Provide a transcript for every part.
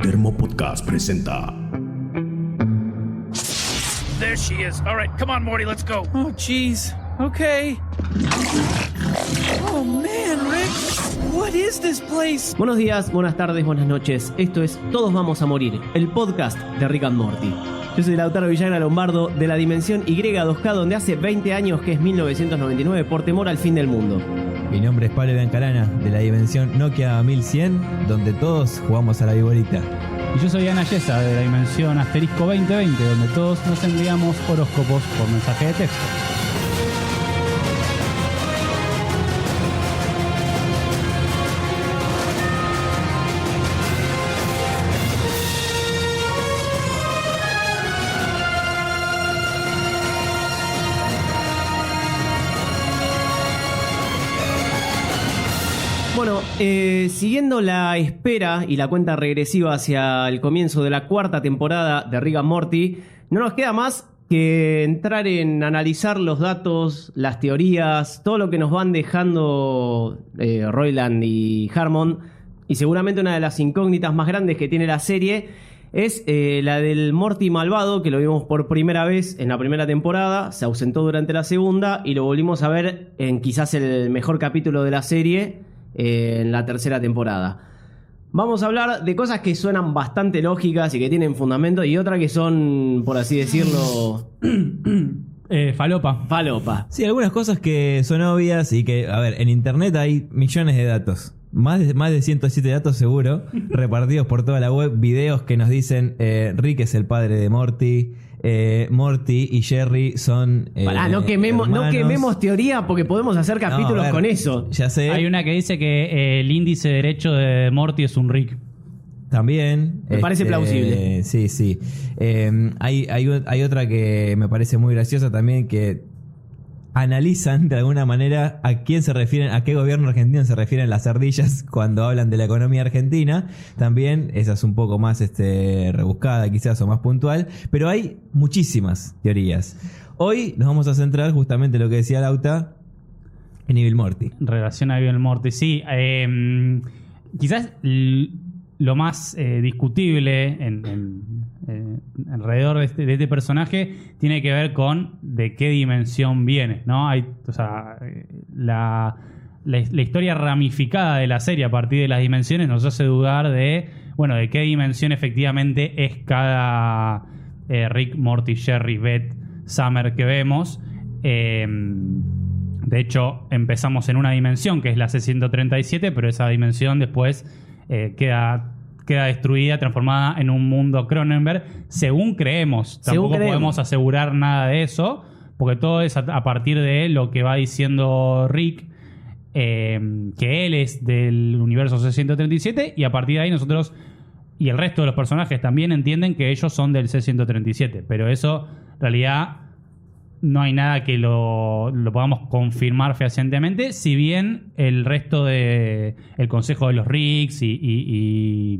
Termo Podcast presenta. There she is. All right, come on, Morty, let's go. Oh, jeez. Okay. Oh, man, Rick. What is this place? Buenos días, buenas tardes, buenas noches. Esto es Todos Vamos a Morir, el podcast de Rick and Morty. Yo soy Lautaro Villagra Lombardo, de la dimensión Y2K, donde hace 20 años, que es 1999, por temor al fin del mundo. Mi nombre es Pablo Biancalana, de la dimensión Nokia 1100, donde todos jugamos a la viborita. Y yo soy Ana Yesa, de la dimensión Asterisco 2020, donde todos nos enviamos horóscopos por mensaje de texto. Bueno, siguiendo la espera y la cuenta regresiva hacia el comienzo de la cuarta temporada de Rick and Morty, no nos queda más que entrar en analizar los datos, las teorías, todo lo que nos van dejando Roiland y Harmon. Y seguramente una de las incógnitas más grandes que tiene la serie es la del Morty malvado, que lo vimos por primera vez en la primera temporada, se ausentó durante la segunda y lo volvimos a ver en quizás el mejor capítulo de la serie, en la tercera temporada. Vamos a hablar de cosas que suenan bastante lógicas y que tienen fundamento, y otras que son, por así decirlo, falopa. Sí, algunas cosas que son obvias y que, a ver, en internet hay millones de datos. Más de 107 datos seguro, repartidos por toda la web. Videos que nos dicen Rick es el padre de Morty. Morty y Jerry son no quememos teoría, porque podemos hacer capítulos con eso. Ya sé. Hay una que dice que el índice derecho de Morty es un Rick. También. Me parece plausible. Sí. Hay otra que me parece muy graciosa también, que analizan de alguna manera a quién se refieren, a qué gobierno argentino se refieren las ardillas cuando hablan de la economía argentina. También esa es un poco más rebuscada quizás, o más puntual, pero hay muchísimas teorías. Hoy nos vamos a centrar justamente en lo que decía Lauta, en Evil Morty. En relación a Evil Morty, sí. Quizás lo más discutible alrededor de este personaje tiene que ver con de qué dimensión viene, ¿no? La historia ramificada de la serie a partir de las dimensiones nos hace dudar de qué dimensión efectivamente es cada Rick, Morty, Jerry, Beth, Summer que vemos. De hecho, empezamos en una dimensión que es la C-137, pero esa dimensión después queda destruida, transformada en un mundo Cronenberg, según creemos. Tampoco podemos asegurar nada de eso, porque todo es a partir de lo que va diciendo Rick, que él es del universo C-137, y a partir de ahí nosotros y el resto de los personajes también entienden que ellos son del C-137, pero eso en realidad no hay nada que lo podamos confirmar fehacientemente, si bien el resto de el Consejo de los Ricks y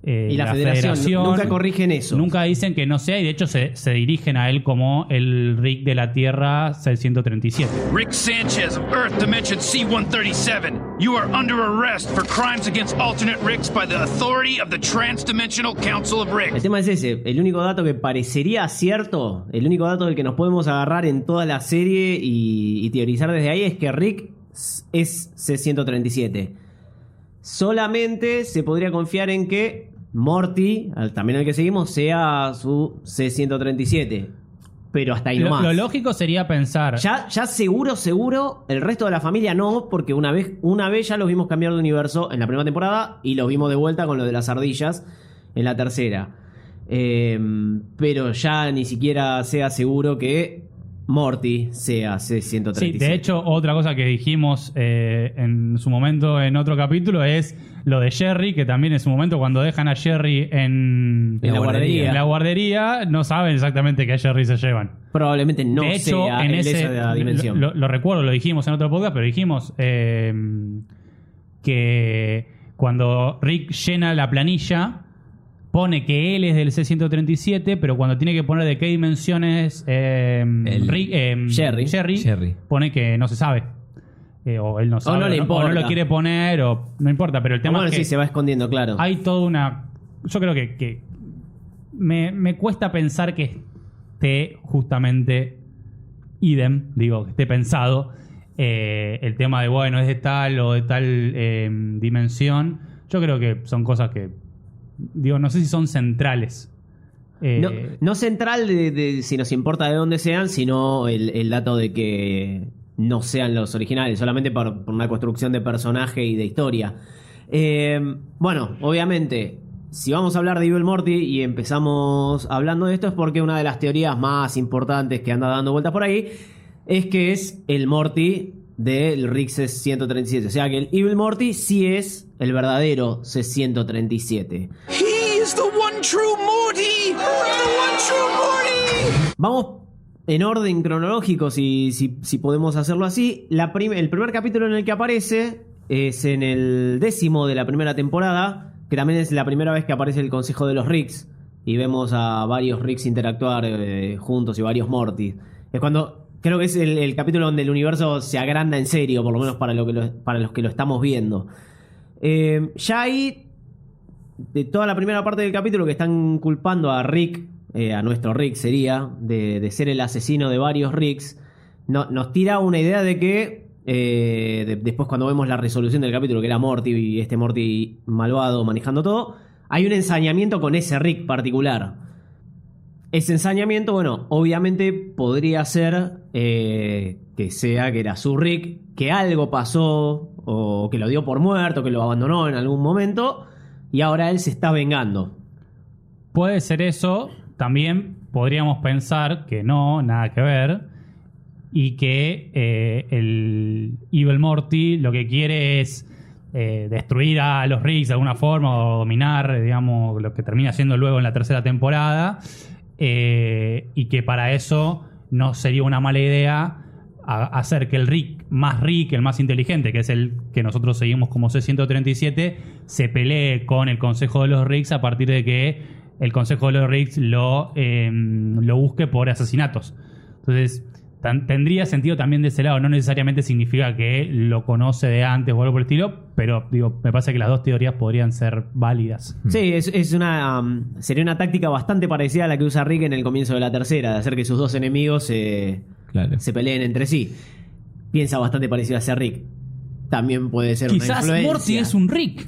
la Federación nunca corrigen eso. Nunca dicen que no sea, y de hecho se dirigen a él como el Rick de la Tierra C-137. Rick Sanchez of Earth Dimension C-137. You are under arrest for crimes against alternate Ricks by the authority of the Transdimensional Council of Ricks. El tema es ese. El único dato que parecería cierto, el único dato del que nos podemos agarrar en toda la serie y teorizar desde ahí, es que Rick es C-137. Solamente se podría confiar en que Morty, también el que seguimos, sea su C-137. Pero hasta ahí nomás. Lo lógico sería pensar... Ya seguro, el resto de la familia no, porque una vez ya los vimos cambiar de universo en la primera temporada y los vimos de vuelta con lo de las ardillas en la tercera. Pero ya ni siquiera sea seguro que Morty sea C-137. Sí, de hecho, otra cosa que dijimos en su momento en otro capítulo es lo de Jerry, que también en su momento cuando dejan a Jerry en la guardería, no saben exactamente qué a Jerry se llevan. Probablemente no de hecho, sea en esa dimensión. Lo recuerdo, lo dijimos en otro podcast, pero dijimos que cuando Rick llena la planilla pone que él es del C-137, pero cuando tiene que poner de qué dimensiones Jerry pone que no se sabe. O él no sabe, o no le importa. O no lo quiere poner, o no importa, pero el tema es que sí, se va escondiendo, claro. hay toda yo creo que me cuesta pensar que esté justamente idem, digo, que esté pensado el tema de, bueno, es de tal o de tal dimensión. Yo creo que son cosas que, digo, no sé si son centrales. No central de si nos importa de dónde sean, sino el dato de que no sean los originales, solamente por una construcción de personaje y de historia. Bueno, obviamente, si vamos a hablar de Evil Morty y empezamos hablando de esto, es porque una de las teorías más importantes que anda dando vueltas por ahí es que es el Morty del Rick C-137. O sea que el Evil Morty sí es el verdadero C-137. He is the one true Morty! The one true Morty! Vamos en orden cronológico, si podemos hacerlo así. El primer capítulo en el que aparece es en el 10º de la primera temporada, que también es la primera vez que aparece el Consejo de los Ricks y vemos a varios Ricks interactuar juntos y varios Mortys. Es cuando creo que es el capítulo donde el universo se agranda en serio, por lo menos para los que lo estamos viendo. Ya ahí, de toda la primera parte del capítulo, que están culpando a Rick, a nuestro Rick sería, de ser el asesino de varios Ricks, nos tira una idea de que después, cuando vemos la resolución del capítulo, que era Morty y este Morty malvado manejando todo, hay un ensañamiento con ese Rick particular. Ese ensañamiento, bueno, obviamente podría ser que era su Rick, que algo pasó o que lo dio por muerto, que lo abandonó en algún momento y ahora él se está vengando. Puede ser eso. También podríamos pensar que no, nada que ver, y que el Evil Morty lo que quiere es destruir a los Ricks de alguna forma o dominar, digamos, lo que termina siendo luego en la tercera temporada, y que para eso no sería una mala idea hacer que el Rick, el más inteligente, que es el que nosotros seguimos como C-137, se pelee con el Consejo de los Ricks a partir de que el Consejo de los Ricks lo busque por asesinatos. Entonces tendría sentido también de ese lado. No necesariamente significa que lo conoce de antes o algo por el estilo, pero digo, me parece que las dos teorías podrían ser válidas. Sí, sería una táctica bastante parecida a la que usa Rick en el comienzo de la tercera, de hacer que sus dos enemigos se peleen entre sí. Piensa bastante parecido a ese Rick. También puede ser quizás una influencia. Morty es un Rick.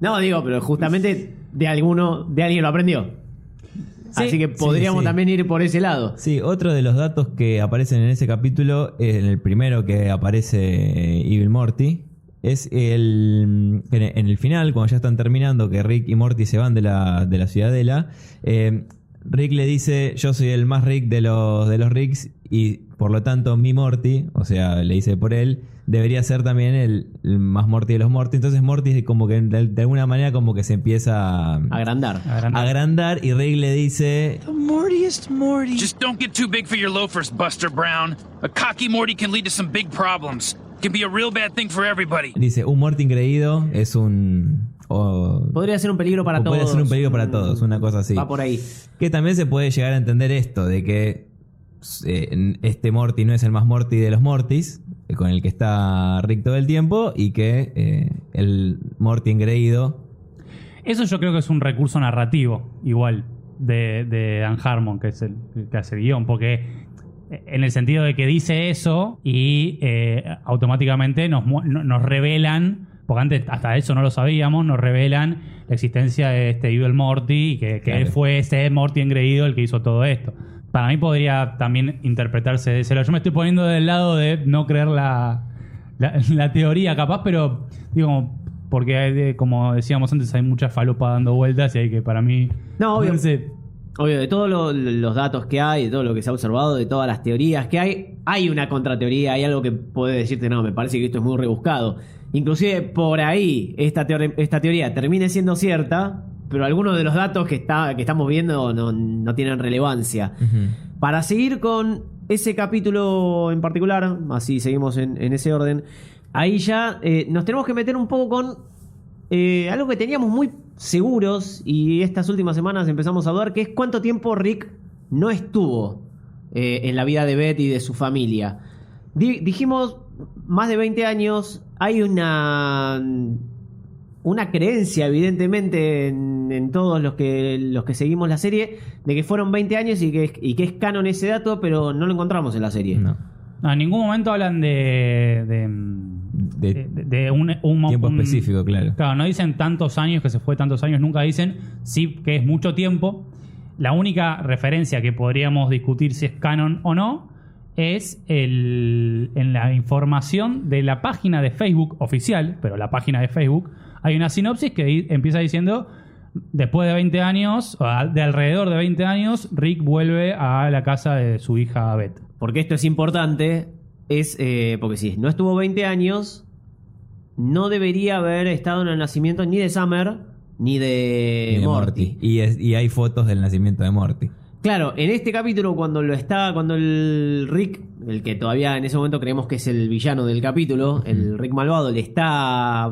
No, digo, pero justamente de alguien lo aprendió. Sí, así que podríamos también ir por ese lado. Sí, otro de los datos que aparecen en ese capítulo, en el primero que aparece Evil Morty, es en el final, cuando ya están terminando, que Rick y Morty se van de la ciudadela. Rick le dice: yo soy el más Rick de los Ricks y por lo tanto mi Morty, o sea, le dice por él, debería ser también el más Morty de los Morty. Entonces Morty como que de alguna manera como que se empieza a agrandar y Rick le dice: The Mortiest Morty. Just don't get too big for your loafers, Buster Brown. A cocky Morty can lead to some big problems. It can be a real bad thing for everybody. Dice, un Morty engreído es podría ser un peligro para todos. Podría ser un peligro para todos, una cosa así. Va por ahí. Que también se puede llegar a entender esto, de que este Morty no es el más Morty de los Mortys, con el que está Rick todo el tiempo, y que el Morty engreído... Eso yo creo que es un recurso narrativo, igual, de Dan Harmon, que es el que hace el guión, porque en el sentido de que dice eso y automáticamente nos revelan, porque antes hasta eso no lo sabíamos, nos revelan la existencia de este Evil Morty y que él fue ese Morty engreído el que hizo todo esto. Para mí podría también interpretarse de ese lado. Yo me estoy poniendo del lado de no creer la teoría capaz, pero digo, porque como decíamos antes, hay mucha falopa dando vueltas y hay que para mí... No, obvio. Obvio, de todos los datos que hay, de todo lo que se ha observado, de todas las teorías que hay una contrateoría, hay algo que puede decirte, no, me parece que esto es muy rebuscado. Inclusive por ahí esta teoría termine siendo cierta, pero algunos de los datos que estamos viendo no tienen relevancia. Uh-huh. Para seguir con ese capítulo en particular, así seguimos en ese orden, ahí ya nos tenemos que meter un poco con algo que teníamos muy seguros y estas últimas semanas empezamos a dudar, que es cuánto tiempo Rick no estuvo en la vida de Beth y de su familia. Dijimos más de 20 años. Hay una una creencia, evidentemente, en todos los que seguimos la serie, de que fueron 20 años y que es canon ese dato, pero no lo encontramos en la serie. No. No, en ningún momento hablan de un Tiempo específico, claro. Claro, no dicen tantos años, que se fue tantos años, nunca dicen, sí que es mucho tiempo. La única referencia que podríamos discutir si es canon o no es en la información de la página de Facebook oficial, pero la página de Facebook, hay una sinopsis que empieza diciendo: después de 20 años, o de alrededor de 20 años, Rick vuelve a la casa de su hija Beth. Porque esto es importante, porque si no estuvo 20 años, no debería haber estado en el nacimiento ni de Summer ni de Morty. Y hay fotos del nacimiento de Morty. Claro, en este capítulo cuando el Rick, el que todavía en ese momento creemos que es el villano del capítulo, el Rick malvado, le está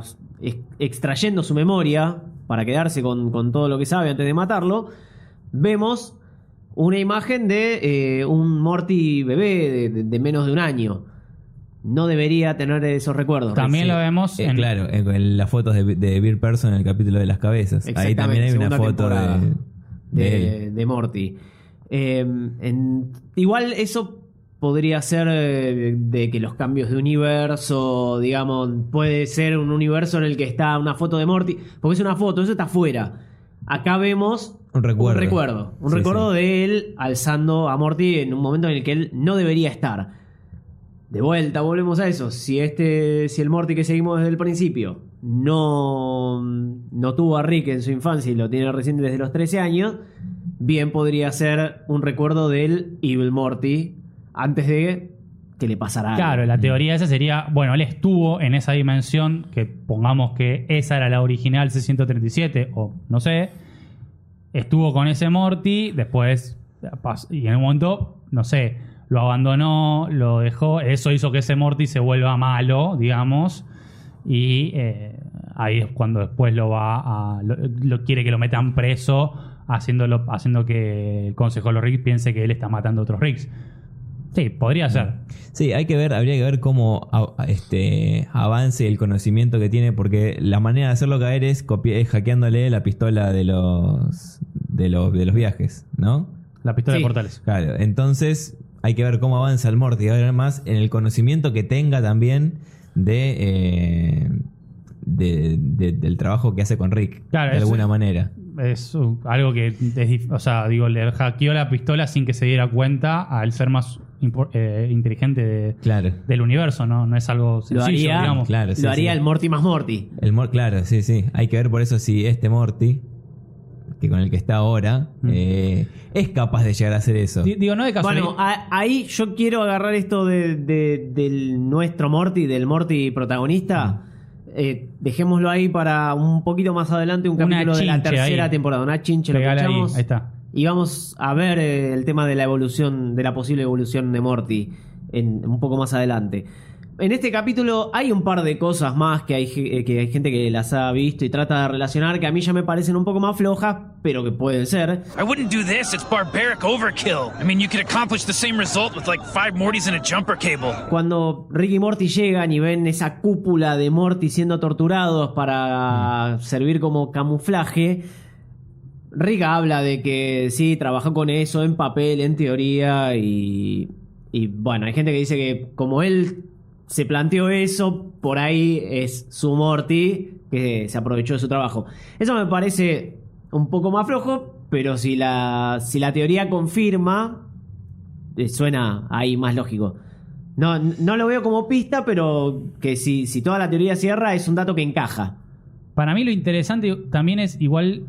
extrayendo su memoria para quedarse con todo lo que sabe antes de matarlo, vemos una imagen de un Morty bebé de menos de un año. No debería tener esos recuerdos. También lo vemos claro, en las fotos de Beer Person en el capítulo de las cabezas. Ahí también hay una foto de Morty. Igual eso podría ser de que los cambios de universo, digamos, puede ser un universo en el que está una foto de Morty, porque es una foto, eso está afuera. Acá vemos un recuerdo de él alzando a Morty en un momento en el que él no debería estar. De vuelta, volvemos a eso. Si el Morty que seguimos desde el principio no tuvo a Rick en su infancia y lo tiene recién desde los 13 años, bien podría ser un recuerdo del Evil Morty antes de que le pasara algo. Claro, la teoría esa sería, bueno, él estuvo en esa dimensión, que pongamos que esa era la original C-137, o no sé, estuvo con ese Morty, después, y en un momento, no sé, lo abandonó, lo dejó, eso hizo que ese Morty se vuelva malo, digamos, y ahí es cuando después lo quiere que lo metan preso, haciendo que el Consejo de los Ricks piense que él está matando a otros Ricks. Sí, podría ser. Sí, habría que ver cómo avance el conocimiento que tiene, porque la manera de hacerlo caer es hackeándole la pistola de los viajes, ¿no? La pistola de portales. Claro, entonces hay que ver cómo avanza el Morty, además en el conocimiento que tenga también del trabajo que hace con Rick, claro, de alguna manera. Es algo que le hackeó la pistola sin que se diera cuenta al ser más inteligente del universo, ¿no? No es algo sencillo, digamos. Claro, lo haría el Morty más Morty. Claro, sí. Hay que ver por eso si este Morty, que con el que está ahora, es capaz de llegar a hacer eso. Digo, no de casualidad. Bueno, ahí yo quiero agarrar esto del nuestro Morty, del Morty protagonista. Dejémoslo ahí para un poquito más adelante, un capítulo de la tercera temporada. Una chinche, lo escuchamos. Ahí está. Y vamos a ver el tema de la evolución, de la posible evolución de Morty un poco más adelante. En este capítulo hay un par de cosas más que hay gente que las ha visto y trata de relacionar, que a mí ya me parecen un poco más flojas, pero que pueden ser. I wouldn't do this. It's barbaric overkill. I mean, you could accomplish the same result with like 5 Mortys and a jumper cable. Cuando Rick y Morty llegan y ven esa cúpula de Morty siendo torturados para servir como camuflaje, Rick habla de que sí, trabajó con eso en papel, en teoría, y bueno, hay gente que dice que como él se planteó eso, por ahí es su Morty que se aprovechó de su trabajo. Eso me parece un poco más flojo, pero si la teoría confirma, suena ahí más lógico. No lo veo como pista, pero que si toda la teoría cierra, es un dato que encaja. Para mí lo interesante también es igual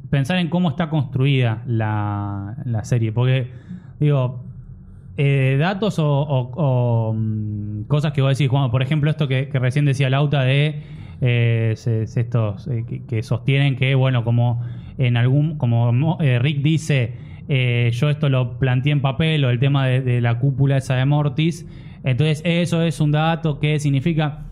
pensar en cómo está construida la serie, porque digo, datos o cosas que vos decís, Juan, por ejemplo esto que recién decía Lauta de estos que sostienen que, bueno, como Rick dice, yo esto lo planteé en papel, o el tema de la cúpula esa de Mortis, entonces eso es un dato que significa.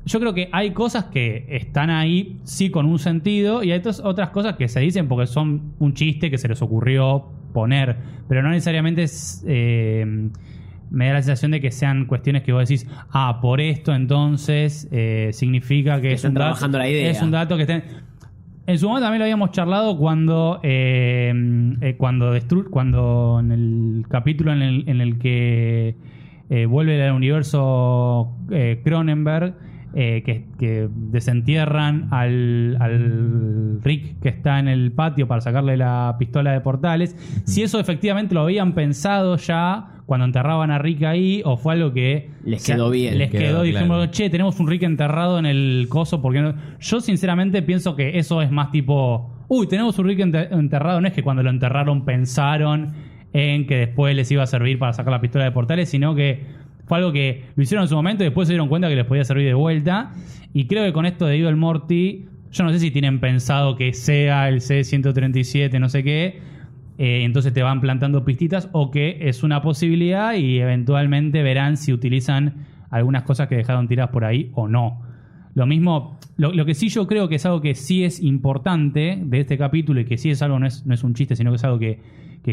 Yo creo que hay cosas que están ahí sí con un sentido, y hay otras cosas que se dicen porque son un chiste que se les ocurrió poner, pero no necesariamente me da la sensación de que sean cuestiones que vos decís, por esto entonces significa que es están un dato, trabajando la idea. es un dato que estén... En su momento también lo habíamos charlado cuando en el capítulo en el que vuelve al universo Cronenberg, que desentierran al Rick que está en el patio para sacarle la pistola de portales. Si eso efectivamente lo habían pensado ya cuando enterraban a Rick ahí, o fue algo que Les quedó bien. les quedó, dijimos, claro. che, tenemos un Rick enterrado en el coso, porque no? Yo sinceramente pienso que eso es más tipo, tenemos un Rick enterrado. No es que cuando lo enterraron pensaron en que después les iba a servir para sacar la pistola de portales, sino que fue algo que lo hicieron en su momento y después se dieron cuenta que les podía servir de vuelta. Y creo que con esto de Evil Morty, yo no sé si tienen pensado que sea el C-137, no sé qué, entonces te van plantando pistitas, o que es una posibilidad y eventualmente verán si utilizan algunas cosas que dejaron tiradas por ahí o no. Lo mismo, lo que sí yo creo que es algo que sí es importante de este capítulo, y que sí es algo, no es un chiste, sino que es algo que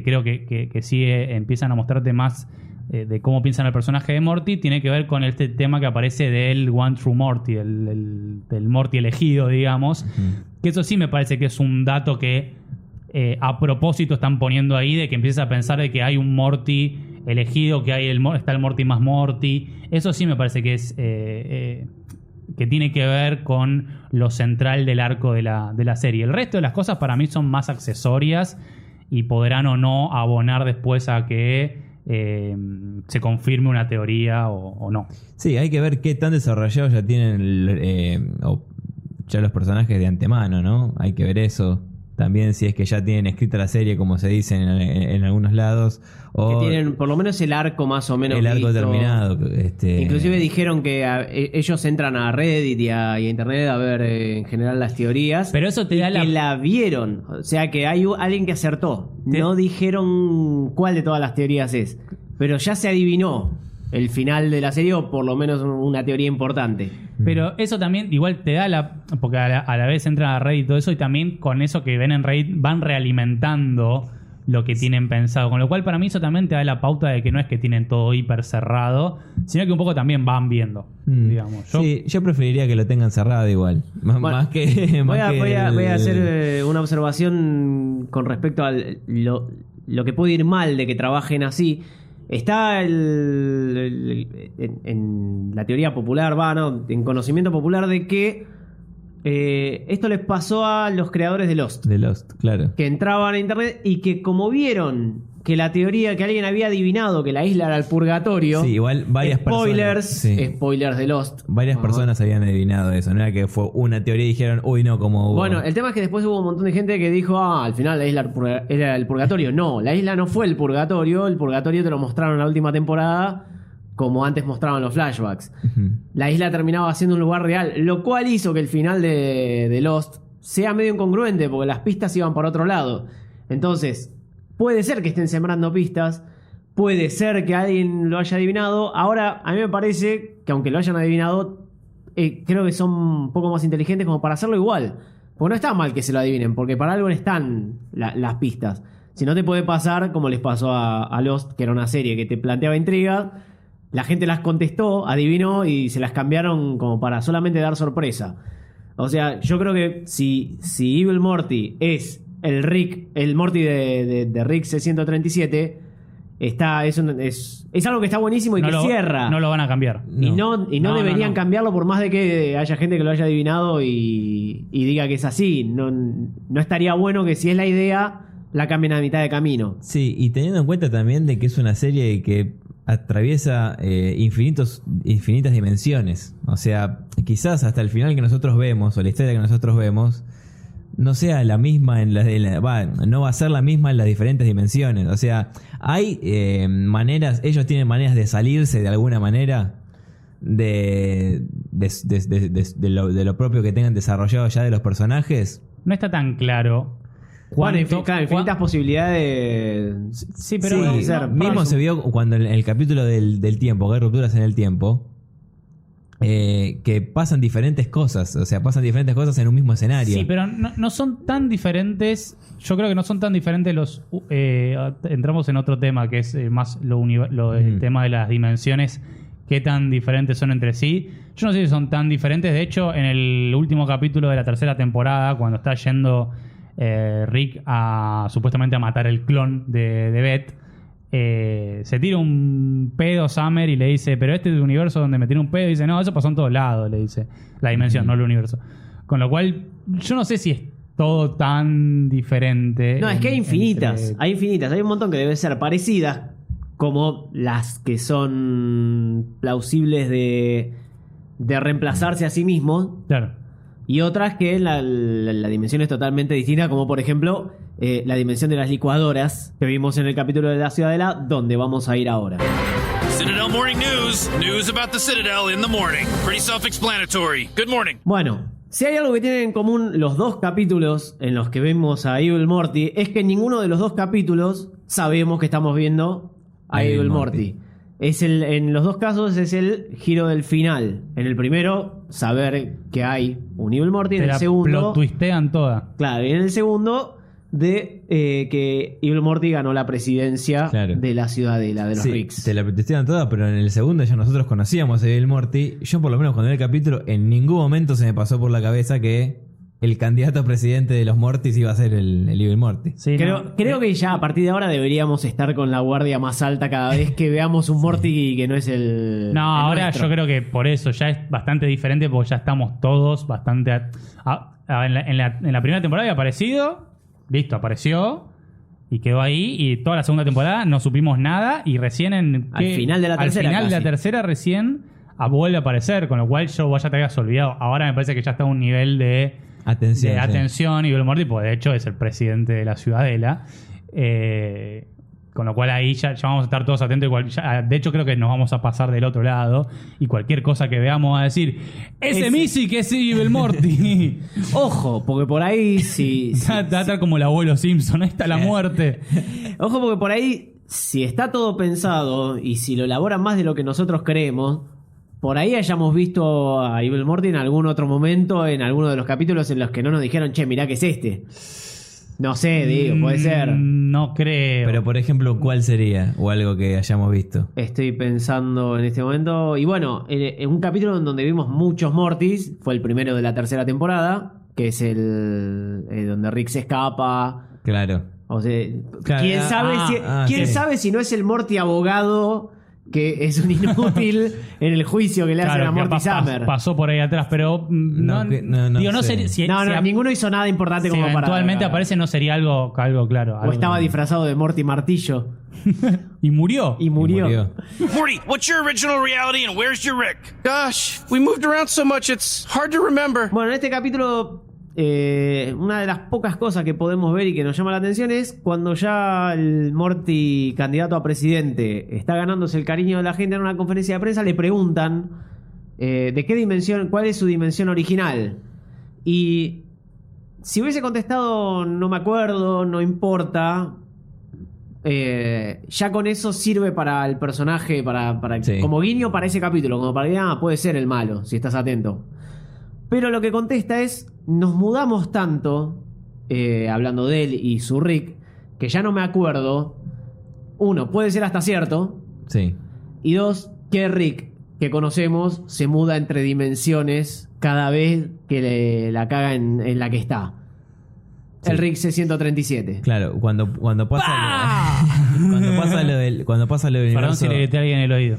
creo que sí empiezan a mostrarte más de cómo piensan el personaje de Morty, tiene que ver con este tema que aparece del One True Morty, del Morty elegido, digamos. Que eso sí me parece que es un dato que a propósito están poniendo ahí, de que empiezas a pensar de que hay un Morty elegido, que está el Morty más Morty. Eso sí me parece que es que tiene que ver con lo central del arco de la serie. El resto de las cosas para mí son más accesorias y podrán o no abonar después a que se confirme una teoría o no. Sí, hay que ver qué tan desarrollados ya tienen ya los personajes de antemano, ¿no? Hay que ver eso. También si es que ya tienen escrita la serie, como se dice en algunos lados. O que tienen por lo menos el arco más o menos el arco listo. terminado. Inclusive dijeron que ellos entran a Reddit y a Internet a ver en general las teorías. Pero eso te da que la vieron. O sea que hay alguien que acertó. No dijeron cuál de todas las teorías es. Pero ya se adivinó el final de la serie, o por lo menos una teoría importante. Pero eso también igual te da porque a la vez entran a Reddit y todo eso, y también con eso que ven en Reddit van realimentando lo que tienen pensado. Con lo cual para mí eso también te da la pauta de que no es que tienen todo hiper cerrado, sino que un poco también van viendo, digamos. Sí, yo preferiría que lo tengan cerrado igual. Más que... Voy a hacer una observación con respecto a lo que puede ir mal de que trabajen así. Está en la teoría popular, en conocimiento popular, de que esto les pasó a los creadores de Lost. De Lost, claro. Que entraban a internet y que como vieron que la teoría, que alguien había adivinado que la isla era el purgatorio. Sí, igual varias spoilers de Lost. Varias personas habían adivinado eso. No era que fue una teoría y dijeron, no, como... Bueno, el tema es que después hubo un montón de gente que dijo, al final la isla era el purgatorio. No, la isla no fue el purgatorio. El purgatorio te lo mostraron en la última temporada, como antes mostraban los flashbacks. La isla terminaba siendo un lugar real, lo cual hizo que el final de Lost sea medio incongruente, porque las pistas iban por otro lado. Entonces, puede ser que estén sembrando pistas, puede ser que alguien lo haya adivinado. Ahora, a mí me parece que aunque lo hayan adivinado, creo que son un poco más inteligentes como para hacerlo igual. Porque no está mal que se lo adivinen, porque para algo están las pistas. Si no, te puede pasar como les pasó a Lost, que era una serie que te planteaba intrigas, la gente las contestó, adivinó y se las cambiaron como para solamente dar sorpresa. O sea, yo creo que si Evil Morty es el Morty de Rick C-137, es algo que está buenísimo y cierra. No lo van a cambiar. Y no deberían cambiarlo, por más de que haya gente que lo haya adivinado y diga que es así. No estaría bueno que, si es la idea, la cambien a mitad de camino. Sí, y teniendo en cuenta también de que es una serie que atraviesa infinitas dimensiones. O sea, quizás hasta el final que nosotros vemos, o la historia que nosotros vemos, no sea la misma no va a ser la misma en las diferentes dimensiones. O sea, hay maneras, ellos tienen maneras de salirse de alguna manera de lo propio que tengan desarrollado ya de los personajes. No está tan claro. Bueno, infinitas posibilidades. Sí, pero mismo se vio cuando en el capítulo del tiempo, que hay rupturas en el tiempo. que pasan diferentes cosas. O sea, pasan diferentes cosas en un mismo escenario. Sí, pero no son tan diferentes. Yo creo que no son tan diferentes los... entramos en otro tema, que es más el tema de las dimensiones. Qué tan diferentes son entre sí. Yo no sé si son tan diferentes. De hecho, en el último capítulo de la tercera temporada, cuando está yendo Rick supuestamente a matar el clon de Beth, se tira un pedo Summer y le dice, pero este es el universo donde me tira un pedo. Y dice, no, eso pasó en todos lados, le dice. La dimensión, no el universo. Con lo cual, yo no sé si es todo tan diferente. No, es que hay infinitas. Hay infinitas. Hay un montón que deben ser parecidas, como las que son plausibles de reemplazarse a sí mismos. Claro. Y otras que la dimensión es totalmente distinta, como por ejemplo la dimensión de las licuadoras que vimos en el capítulo de la Ciudadela, donde vamos a ir ahora. Citadel Morning News. News about the Citadel in the morning. Pretty self-explanatory. Good morning. Bueno, si hay algo que tienen en común los dos capítulos en los que vemos a Evil Morty, es que en ninguno de los dos capítulos sabemos que estamos viendo a Evil Morty. En los dos casos es el giro del final. En el primero, saber que hay un Evil Morty. En el segundo, plot twistean toda. Claro, y en el segundo, de que Evil Morty ganó la presidencia de la Ciudadela, de los Ricks. Te la protestaban toda, pero en el segundo ya nosotros conocíamos a Evil Morty. Yo, por lo menos, cuando vi el capítulo, en ningún momento se me pasó por la cabeza que el candidato a presidente de los Mortys iba a ser el Evil Morty. Sí, creo que ya a partir de ahora deberíamos estar con la guardia más alta cada vez que veamos un Morty que no es el. No, el ahora nuestro. yo creo que por eso ya es bastante diferente, porque ya estamos todos bastante. En la primera temporada había aparecido, listo, apareció y quedó ahí. Y toda la segunda temporada no supimos nada. Y recién al final de la tercera. Al final de la casi. tercera recién vuelve a aparecer, con lo cual yo ya te habías olvidado. Ahora me parece que ya está a un nivel de atención y Evil Morty, pues de hecho es el presidente de la Ciudadela. Con lo cual ahí ya vamos a estar todos atentos. De hecho, creo que nos vamos a pasar del otro lado. Y cualquier cosa que veamos a decir, ese Missy que es Evil Morty. Ojo, porque por ahí si Está como el abuelo Simpson, ahí está la muerte. Ojo, porque por ahí, si está todo pensado y si lo elaboran más de lo que nosotros creemos, por ahí hayamos visto a Evil Morty en algún otro momento, en alguno de los capítulos en los que no nos dijeron, che, mirá que es este. No sé, digo, puede ser. No creo. Pero, por ejemplo, ¿cuál sería? O algo que hayamos visto. Estoy pensando en este momento. Y bueno, en un capítulo en donde vimos muchos Mortys, fue el primero de la tercera temporada, que es el donde Rick se escapa. Claro. O sea, Claro. ¿quién sí. sabe si no es el Morty abogado que es un inútil en el juicio que le hacen a Morty Summer? Pasó por ahí atrás, pero no sé. sería, ninguno hizo nada importante si como para. eventualmente aparece, no sería algo claro. O estaba disfrazado de Morty Martillo. Y murió. Morty, what's your original reality and where's your Rick? Gosh, we moved around so much it's hard to remember. Bueno, en este capítulo, una de las pocas cosas que podemos ver y que nos llama la atención es cuando ya el Morty, candidato a presidente, está ganándose el cariño de la gente en una conferencia de prensa, le preguntan de qué dimensión, cuál es su dimensión original. Y si hubiese contestado no me acuerdo, no importa, ya con eso sirve para el personaje, Sí. como guiño para ese capítulo, como para que puede ser el malo, si estás atento. Pero lo que contesta es, nos mudamos tanto, hablando de él y su Rick, que ya no me acuerdo. Uno, puede ser hasta cierto. Sí. Y dos, que Rick, que conocemos, se muda entre dimensiones cada vez que la caga en la que está. Sí. El Rick C-137. Claro, cuando pasa cuando pasa lo del Perdón universo, si le grité a alguien en el oído.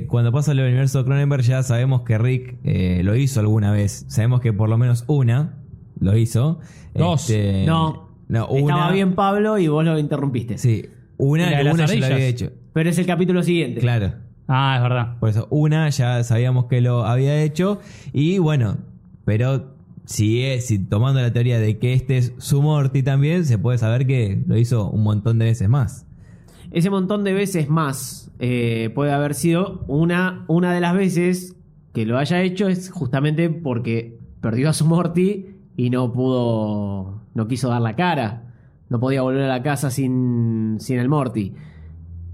cuando pasa lo del universo Cronenberg, ya sabemos que Rick lo hizo alguna vez. Sabemos que por lo menos una lo hizo. Dos. No, una. Estaba bien Pablo y vos lo interrumpiste. Sí, una ¿Y la de las ya lo ardillas? había hecho. Pero es el capítulo siguiente. Claro. Es verdad. Por eso, una ya sabíamos que lo había hecho. Y bueno, pero si tomando la teoría de que este es su Morty también, se puede saber que lo hizo un montón de veces más. Ese montón de veces más puede haber sido una de las veces que lo haya hecho es justamente porque perdió a su Morty y no quiso dar la cara. No podía volver a la casa sin el Morty.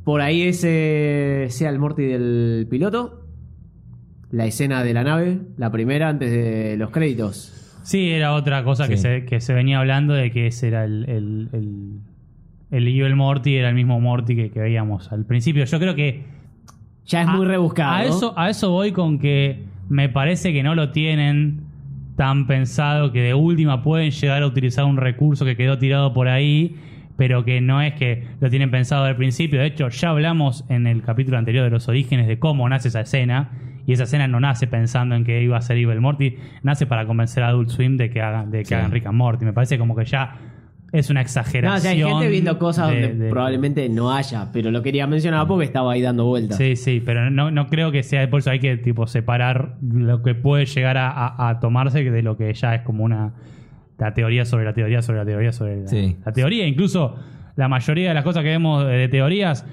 Por ahí ese sea el Morty del piloto. la escena de la nave, la primera antes de los créditos. Sí, era otra cosa Sí. que se venía hablando de que ese era el Evil Morty, era el mismo Morty que veíamos al principio. Yo creo que Ya es muy rebuscado. a eso voy con que me parece que no lo tienen tan pensado, que de última pueden llegar a utilizar un recurso que quedó tirado por ahí, pero que no es que lo tienen pensado al principio. De hecho, ya hablamos en el capítulo anterior de los orígenes de cómo nace esa escena, y esa escena no nace pensando en que iba a ser Evil Morty, nace para convencer a Adult Swim de que hagan Rick and Morty. Me parece como que ya es una No, exageración. o sea, hay gente viendo cosas de- donde de- probablemente no haya, pero lo quería mencionar porque estaba ahí dando vueltas. Sí, pero no creo que sea, por eso hay que tipo separar lo que puede llegar a tomarse de lo que ya es como la teoría sobre la teoría sobre la teoría sobre la teoría. Incluso la mayoría de las cosas que vemos de teorías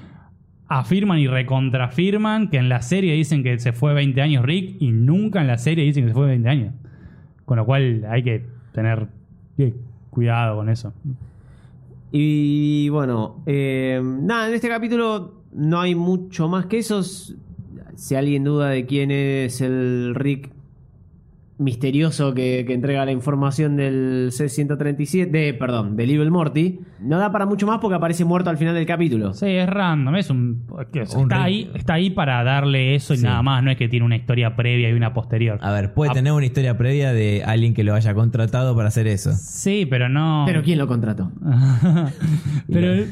afirman y recontrafirman que en la serie dicen que se fue 20 años Rick y nunca en la serie dicen que se fue 20 años. Con lo cual hay que tener cuidado con eso. Y bueno, nada, en este capítulo no hay mucho más que eso. Si alguien duda de quién es el Rick misterioso que entrega la información del C-137, del Evil Morty, no da para mucho más porque aparece muerto al final del capítulo. Sí, es random, está ahí para darle eso y Sí. nada más, no es que tiene una historia previa y una posterior. A ver, puede tener una historia previa de alguien que lo haya contratado para hacer eso. Sí, pero no. Pero ¿quién lo contrató? Pero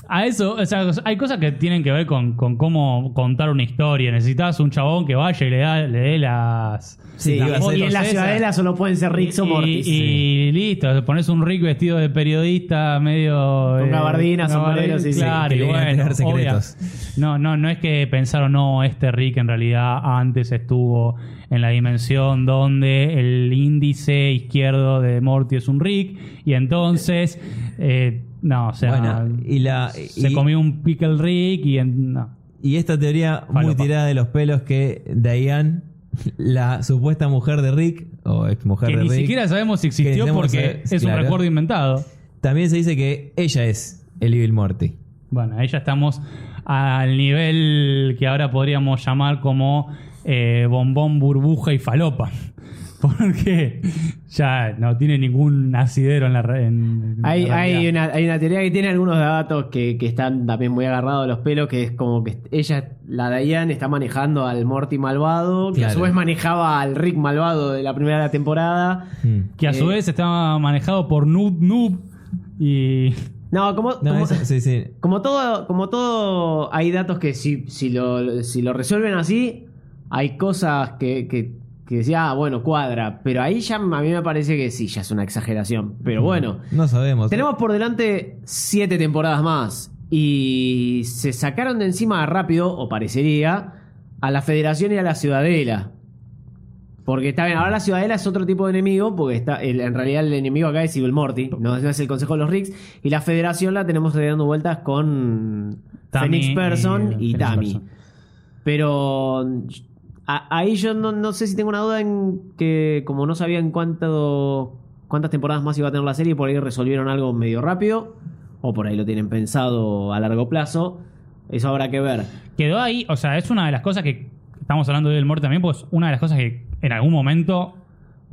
a eso, o sea, hay cosas que tienen que ver con cómo contar una historia. Necesitas un chabón que vaya y le dé las. Sí, las iba a ser- fotos Y en la esas. ciudadela solo pueden ser Ricks o Mortys. Y listo, pones un Rick vestido de periodista medio. Con gabardina, sombrero, sí, sí. claro, Que y le viene a bueno, entregar secretos. no es que pensaron, no, este Rick en realidad antes estuvo en la dimensión donde el índice izquierdo de Morty es un Rick, y entonces, no, o sea, Bueno, se comió un pickle Rick no. Y esta teoría muy Falopa. tirada de los pelos que Diane, la supuesta mujer de Rick, o ex mujer Que de ni Rick, siquiera sabemos si que existió necesitamos porque saber- es claro. un recuerdo inventado. también se dice que ella es el Evil Morty. Bueno, ahí ya estamos al nivel que ahora podríamos llamar como bombón, burbuja y falopa. Porque ya no tiene ningún asidero en la Hay realidad. una teoría que tiene algunos datos que están también muy agarrados a los pelos, que es como que ella, la Diane, está manejando al Morty malvado, que a su Claro. vez manejaba al Rick malvado de la primera temporada. Que a su vez estaba manejado por Noob y... No, No, eso- sí, sí. como todo hay datos que si lo resuelven así, hay cosas que decía, bueno, cuadra. Pero ahí ya a mí me parece que sí, ya es una exageración. Pero bueno, No sabemos. tenemos por delante 7 temporadas más. Y se sacaron de encima rápido, o parecería, a la Federación y a la Ciudadela. Porque está bien, ahora la Ciudadela es otro tipo de enemigo, porque en realidad el enemigo acá es Evil Morty, no es el Consejo de los Ricks. Y la Federación la tenemos dando vueltas con Tammy Phoenix Person y Phoenix Tammy. Person. Pero ahí yo no sé si tengo una duda en que, como no sabían cuántas temporadas más iba a tener la serie, por ahí resolvieron algo medio rápido, o por ahí lo tienen pensado a largo plazo. Eso habrá que ver. Quedó ahí, o sea, es una de las cosas que estamos hablando del Morty también, pues una de las cosas que en algún momento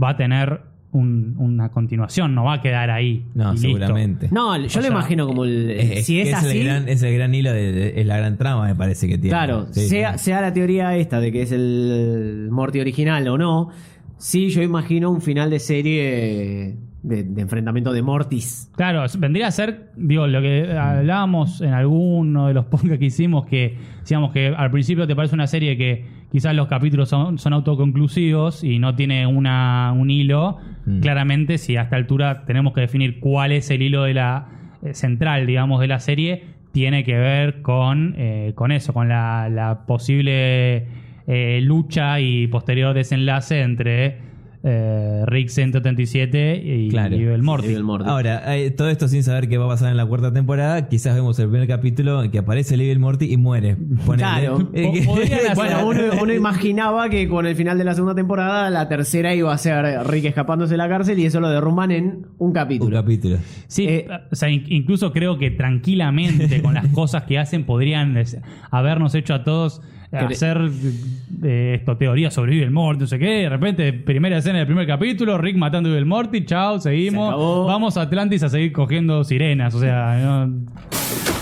va a tener una continuación, no va a quedar ahí. No, y listo. seguramente. No, yo lo sea, imagino como si es que así. es el gran hilo, es la gran trama, me parece que tiene. Claro, Sí, sea la teoría esta de que es el Morty original o no, sí, yo imagino un final de serie de enfrentamiento de Mortys. Claro, vendría a ser, digo, lo que hablábamos en alguno de los podcasts que hicimos, que decíamos que al principio te parece una serie que quizás los capítulos son autoconclusivos y no tiene un hilo. Claramente, si a esta altura tenemos que definir cuál es el hilo de la central, digamos, de la serie, tiene que ver con eso, con la posible lucha y posterior desenlace entre Rick 137 y Claro. Evil Morty. Evil Morty. Ahora, todo esto sin saber qué va a pasar en la cuarta temporada, quizás vemos el primer capítulo en que aparece el Evil Morty y muere. Ponele. Claro. Podrían hacer- Bueno, uno imaginaba que con el final de la segunda temporada, la tercera iba a ser Rick escapándose de la cárcel y eso lo derrumban en un Un capítulo. capítulo. Sí, o sea, incluso creo que tranquilamente con las cosas que hacen podrían habernos hecho a todos hacer esto, teoría sobre Evil Morty, no sé qué. De repente, primera escena del primer capítulo, Rick matando a Evil Morty, chao, seguimos. Vamos a Atlantis a seguir cogiendo sirenas. O sea, no.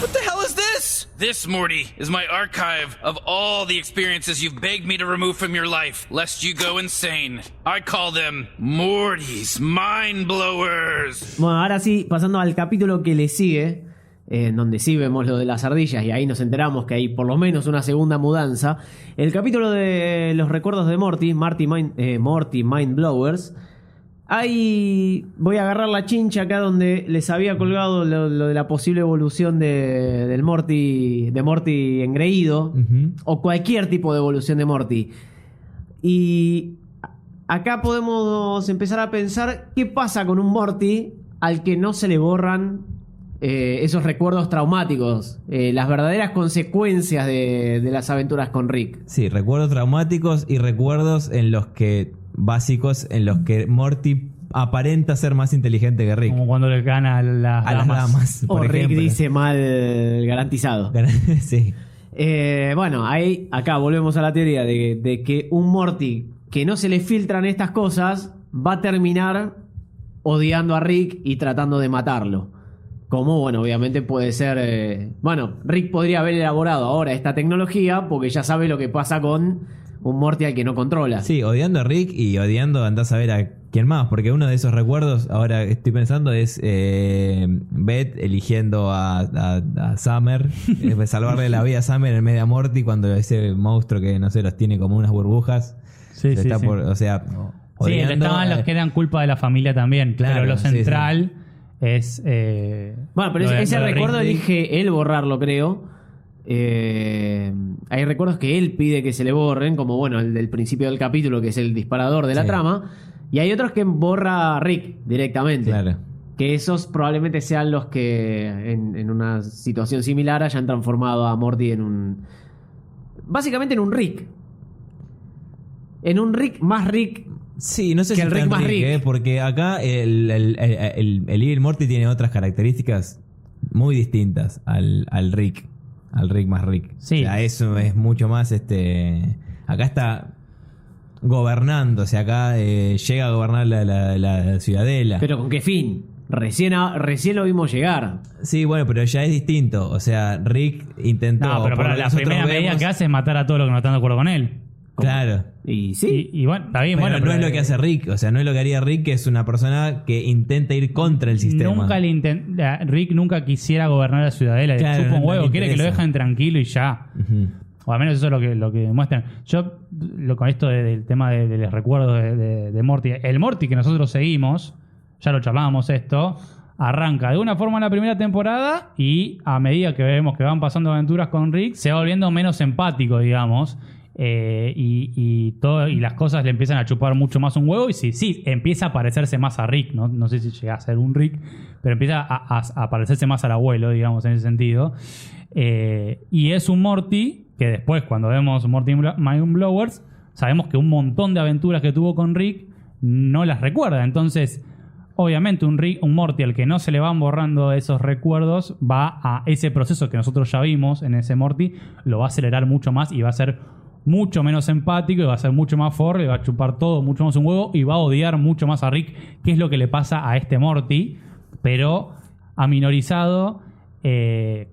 What the hell is this? This, Morty, is my archive of all the experiences you've begged me to remove from your life, lest you go insane. I call them Morty's Mind Blowers. Bueno, ahora sí, pasando al capítulo que le sigue, en donde sí vemos lo de las ardillas y ahí nos enteramos que hay por lo menos una segunda mudanza. El capítulo de los recuerdos de Morty, Morty Mind Blowers. Ahí voy a agarrar la chincha acá donde les había colgado lo de la posible evolución de Morty engreído, o cualquier tipo de evolución de Morty. Y acá podemos empezar a pensar qué pasa con un Morty al que no se le borran esos recuerdos traumáticos, las verdaderas consecuencias de las aventuras con Rick. Sí, recuerdos traumáticos y recuerdos básicos en los que Morty aparenta ser más inteligente que Rick. Como cuando le gana a las damas, por Rick ejemplo. dice mal garantizado. Sí. Bueno, acá volvemos a la teoría de que un Morty que no se le filtran estas cosas va a terminar odiando a Rick y tratando de matarlo. Como, bueno, obviamente puede ser... Rick podría haber elaborado ahora esta tecnología porque ya sabe lo que pasa con un Morty al que no controla. Sí, odiando a Rick y odiando, andás a ver a quién más. Porque uno de esos recuerdos, ahora estoy pensando, es Beth eligiendo a Summer, salvarle la vida a Summer en medio de Morty cuando ese monstruo que, no sé, los tiene como unas burbujas. Sí, sí, sí. O sea, sí, estaban los que eran culpa de la familia también. Claro, pero lo central es... pero ese recuerdo elige él borrarlo, creo. Hay recuerdos que él pide que se le borren, como el del principio del capítulo, que es el disparador de la trama, y hay otros que borra Rick directamente. Claro. Que esos probablemente sean los que en una situación similar hayan transformado a Morty básicamente en un Rick. En un Rick más Rick. Sí, no sé que si el Rick más Rick. Porque acá el Evil Morty tiene otras características muy distintas al Rick. Al Rick más Rick. Sí. O sea, eso es mucho más acá está gobernando. O sea, acá llega a gobernar la ciudadela. ¿Pero con qué fin? Recién lo vimos llegar. Sí, bueno, pero ya es distinto. O sea, Rick intentó... No, pero la primera medida que hace es matar a todos los que no están de acuerdo con él. Claro. Y sí. Y bueno, está bien. Pero no es lo que hace Rick. O sea, no es lo que haría Rick, que es una persona que intenta ir contra el sistema. Rick nunca quisiera gobernar la ciudadela. Claro, chupa un huevo, no quiere que lo dejen tranquilo y ya. Uh-huh. O al menos eso es lo que muestran. Yo, con esto del tema de los recuerdos de Morty, el Morty que nosotros seguimos, ya lo charlábamos esto, arranca de una forma en la primera temporada y a medida que vemos que van pasando aventuras con Rick, se va volviendo menos empático, digamos. Y las cosas le empiezan a chupar mucho más un huevo y sí, empieza a parecerse más a Rick, no sé si llega a ser un Rick, pero empieza a parecerse más al abuelo, digamos, en ese sentido. Y es un Morty que después, cuando vemos Morty Mind Blowers, sabemos que un montón de aventuras que tuvo con Rick no las recuerda. Entonces, obviamente un Morty al que no se le van borrando esos recuerdos va a ese proceso que nosotros ya vimos en ese Morty, lo va a acelerar mucho más y va a ser mucho menos empático y va a ser mucho más forro y va a chupar todo mucho más un huevo y va a odiar mucho más a Rick, que es lo que le pasa a este Morty, pero aminorizado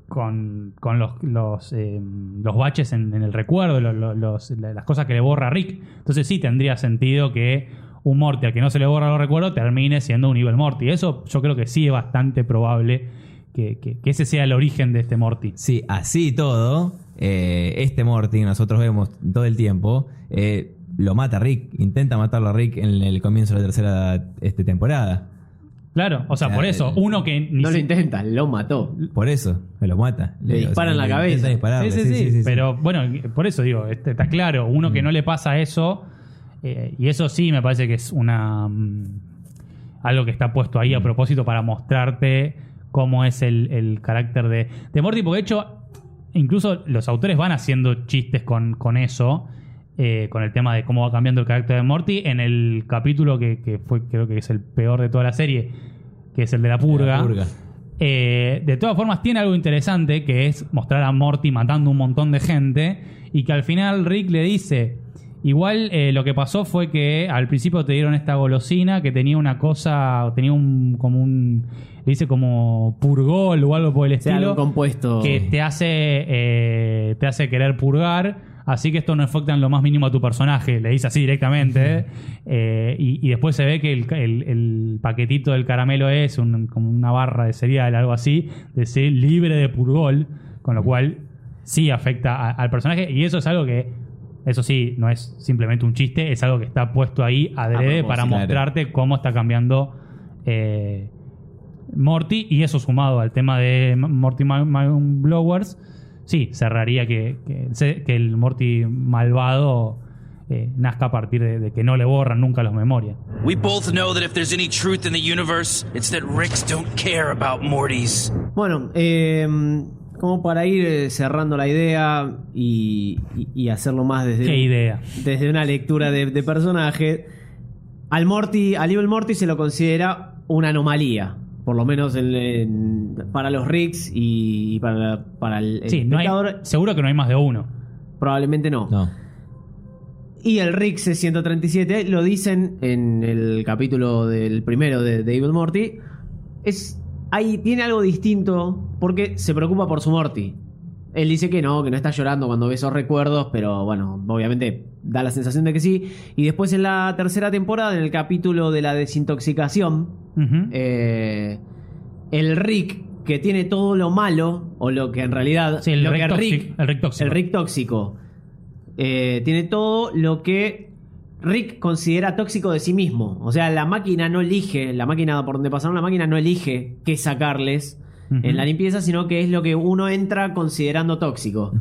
con los baches en el recuerdo, las cosas que le borra Rick. Entonces sí tendría sentido que un Morty al que no se le borra los recuerdos termine siendo un Evil Morty. Eso yo creo que sí es bastante probable que ese sea el origen de este Morty. Sí, así todo, este Morty que nosotros vemos todo el tiempo, lo mata a Rick, intenta matarlo a Rick en el comienzo de la tercera temporada. Claro, o sea, por eso, uno que no lo intenta, lo mató. Por eso, me lo mata. Le disparan la cabeza. Sí. Pero bueno, por eso digo, está claro, uno que no le pasa eso, y eso sí me parece que es algo que está puesto ahí a propósito para mostrarte cómo es el carácter de Morty, porque de hecho incluso los autores van haciendo chistes con eso, con el tema de cómo va cambiando el carácter de Morty en el capítulo que fue, creo que es el peor de toda la serie, que es el de la purga. De todas formas, tiene algo interesante, que es mostrar a Morty matando un montón de gente, y que al final Rick le dice, igual lo que pasó fue que al principio te dieron esta golosina que tenía una cosa, tenía le dice como purgol o algo por el Sea estilo, algo compuesto que te hace querer purgar. Así que esto no afecta en lo más mínimo a tu personaje. Le dice así directamente. Y después se ve que el paquetito del caramelo es como una barra de cereal, algo así, de ser libre de purgol. Con lo cual sí afecta al personaje. Y eso es algo que, eso sí, no es simplemente un chiste. Es algo que está puesto ahí adrede para mostrarte cómo está cambiando Morty. Y eso sumado al tema de Morty Mind Blowers, sí, cerraría que el Morty malvado nazca a partir de que no le borran nunca las memorias. We both know that if there's any truth in the universe, it's that Ricks don't care about Mortys. Bueno, como para ir cerrando la idea y hacerlo más ¿Qué idea? desde una lectura de personaje, al Evil Morty se lo considera una anomalía. Por lo menos para los Ricks y para el espectador. Seguro que no hay más de uno. Probablemente no. Y el Rick C-137, lo dicen en el capítulo del primero de Evil Morty, tiene algo distinto porque se preocupa por su Morty. Él dice que no está llorando cuando ve esos recuerdos, pero bueno, obviamente da la sensación de que sí. Y después en la tercera temporada, en el capítulo de la desintoxicación, el Rick que tiene todo lo malo, o lo que en realidad... Sí, el Rick tóxico. Tiene todo lo que Rick considera tóxico de sí mismo. O sea, la máquina por donde pasaron la máquina no elige qué sacarles en la limpieza, sino que es lo que uno entra considerando tóxico.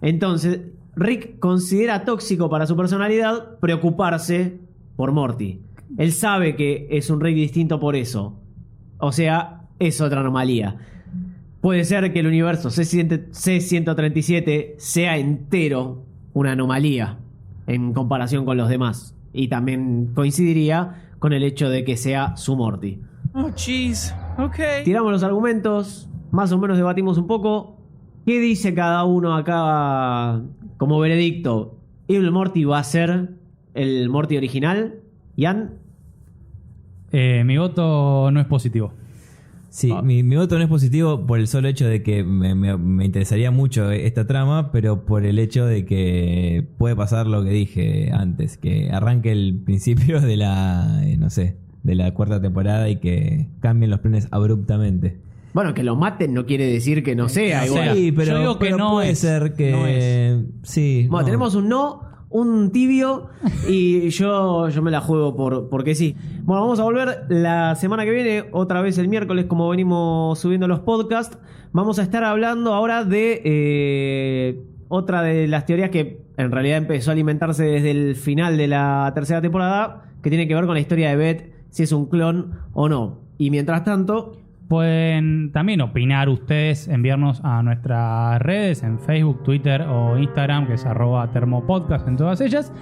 Entonces, Rick considera tóxico para su personalidad preocuparse por Morty. Él sabe que es un Rick distinto por eso. O sea, es otra anomalía. Puede ser que el universo C-137 sea entero una anomalía en comparación con los demás. Y también coincidiría con el hecho de que sea su Morty. Oh, jeez. Okay. Tiramos los argumentos, más o menos debatimos un poco. ¿Qué dice cada uno acá como veredicto? ¿Evil Morty va a ser el Morty original? ¿Ian? Mi voto no es positivo. Sí, mi voto no es positivo por el solo hecho de que me interesaría mucho esta trama, pero por el hecho de que puede pasar lo que dije antes, que arranque el principio de de la cuarta temporada y que cambien los planes abruptamente. Bueno, que lo maten no quiere decir que no sea igual. Sí, pero, yo digo que no puede ser que... no es. Sí. Bueno, tenemos un tibio y yo me la juego porque sí. Bueno, vamos a volver la semana que viene, otra vez el miércoles, como venimos subiendo los podcasts. Vamos a estar hablando ahora de otra de las teorías que en realidad empezó a alimentarse desde el final de la tercera temporada, que tiene que ver con la historia de Beth, si es un clon o no. Y mientras tanto... Pueden también opinar ustedes, enviarnos a nuestras redes en Facebook, Twitter o Instagram, que es @termopodcast en todas ellas.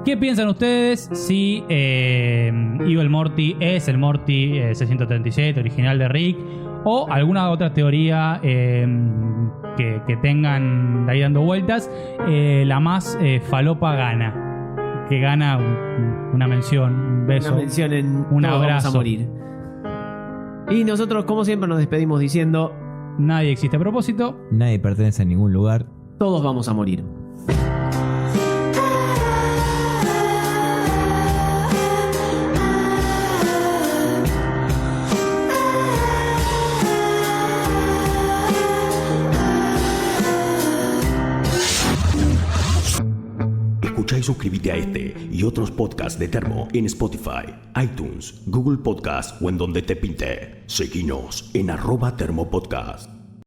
¿Qué piensan ustedes si Evil Morty es el Morty C-137 original de Rick? O alguna otra teoría que tengan ahí dando vueltas. La más falopa gana. Que gana una mención, un beso, una mención en un todos abrazo. Vamos a morir. Y nosotros, como siempre, nos despedimos diciendo: nadie existe a propósito. Nadie pertenece a ningún lugar. todos vamos a morir. Escucha y suscríbete a este y otros podcasts de Termo en Spotify, iTunes, Google Podcast o en donde te pinte. Seguinos en @termopodcast.